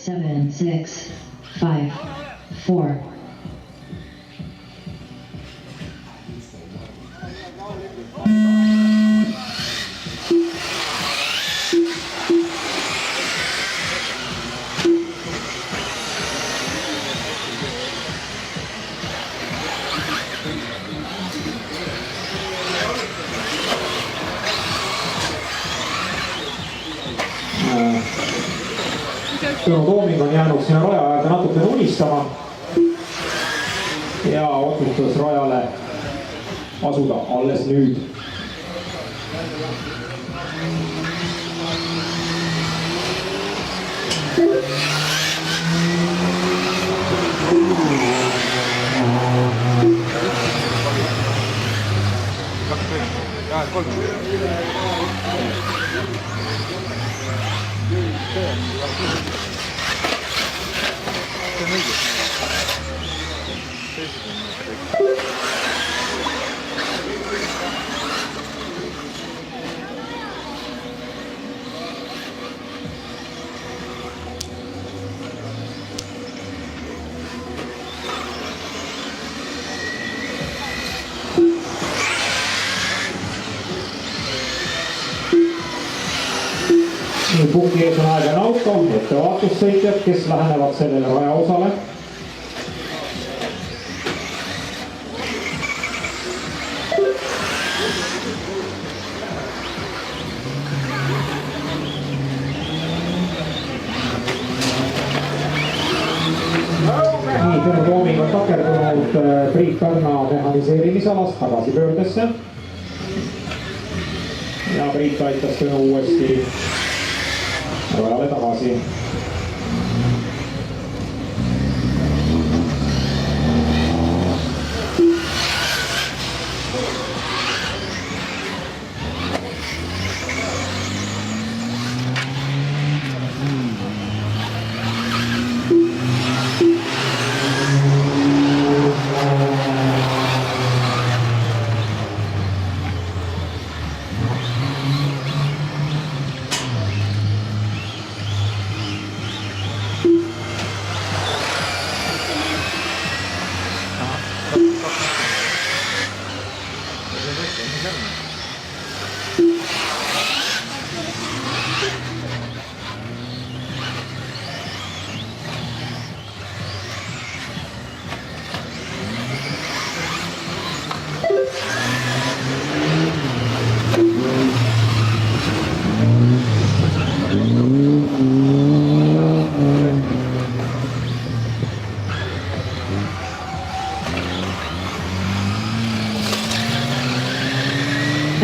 7, 6, 5, 4. Tõnu Tooming on jäänud sinna raja äärde natukene unistama ja otsustas rajale asuda alles nüüd. Puki ees on aegane auto, ettevaastussõitjad, kes lähenevad sellele rajaosale. Nii, Tõnu Tooming on takerdunud Priit Pärna mehaniseerimisalast tagasipöördesse. Ja Priit aitas Tõnu uuesti rajale tagasi.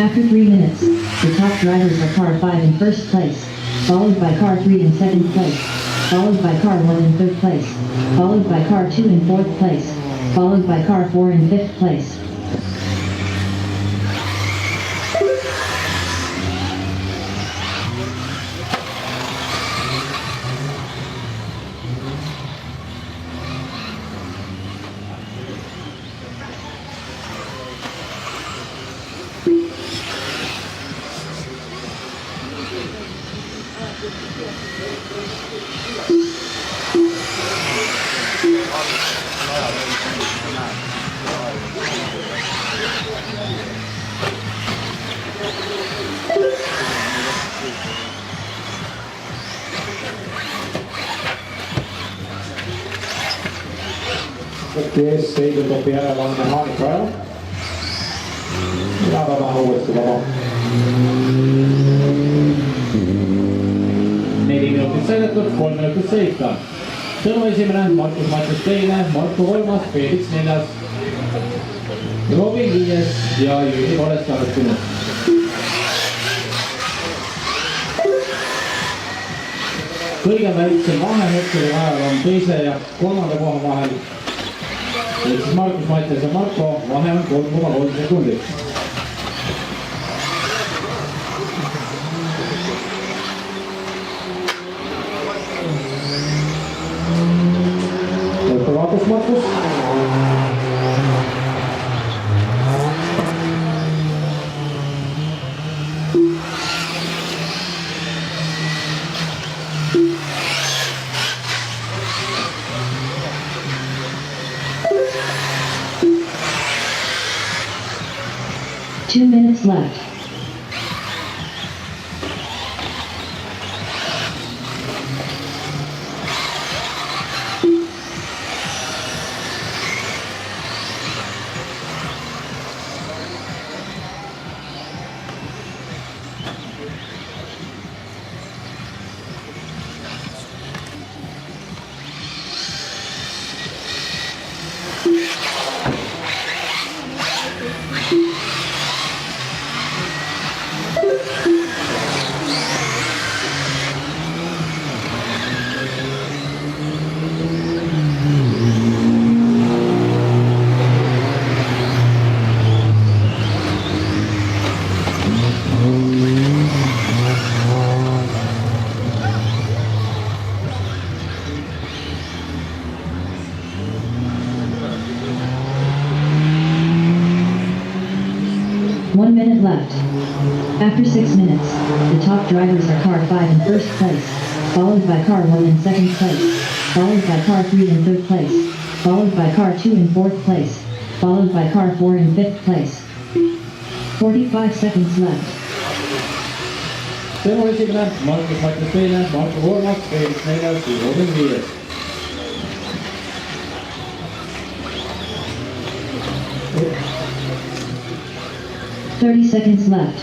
After 3 minutes, the top drivers are car 5 in first place, followed by car 3 in second place, followed by car 1 in third place, followed by car 2 in fourth place, followed by car 4 in fifth place. Kes heidutopi järel on mehaanik rajal ja ta tahan uuesti vaba. 4 minutit sõidetud, 3 minutit sõita. Tõnu esimene, Markus Mattis teine, Marko kolmas, Felix neljas, Robin viies ja Jüri Kolest arvestinud. Kõige väiksem vahemetride vahel on teise ja kolmanda koha vahel. Siis Markus Mattis ja Marko vahe on 3,3 sekundit. Ettevaatus Markus. 2 minutes left. One minute left. After 6 minutes, the top drivers are car 5 in first place, followed by car 1 in second place, followed by car 3 in third place, followed by car 2 in fourth place, followed by car 4 in fifth place. 45 seconds left. Sen on esimene Markus Matti teine, Marko kolmas, Felix neljas ja Robin viies. Ei. 30 seconds left.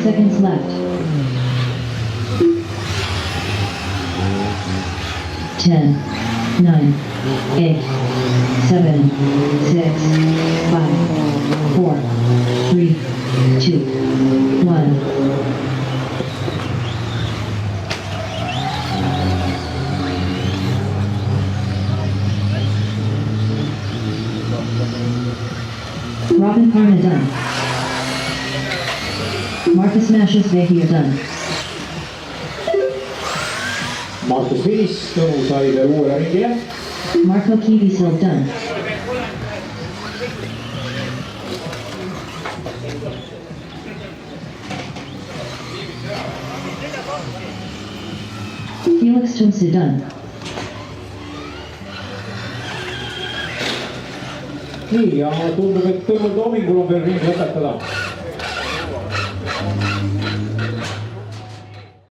Seconds left. 10, 9, 8, 7, 6, 5, 4, 3, 2, 1. Robin Parna done. Marcus Mashes Vahia done. Markus Viis, Tõnu sai veel uue ringile. Marco Kivisil done. Felix Tunsi done. Nii, ja tundub, et Tõnu Toomingul on veel ring lõpetada.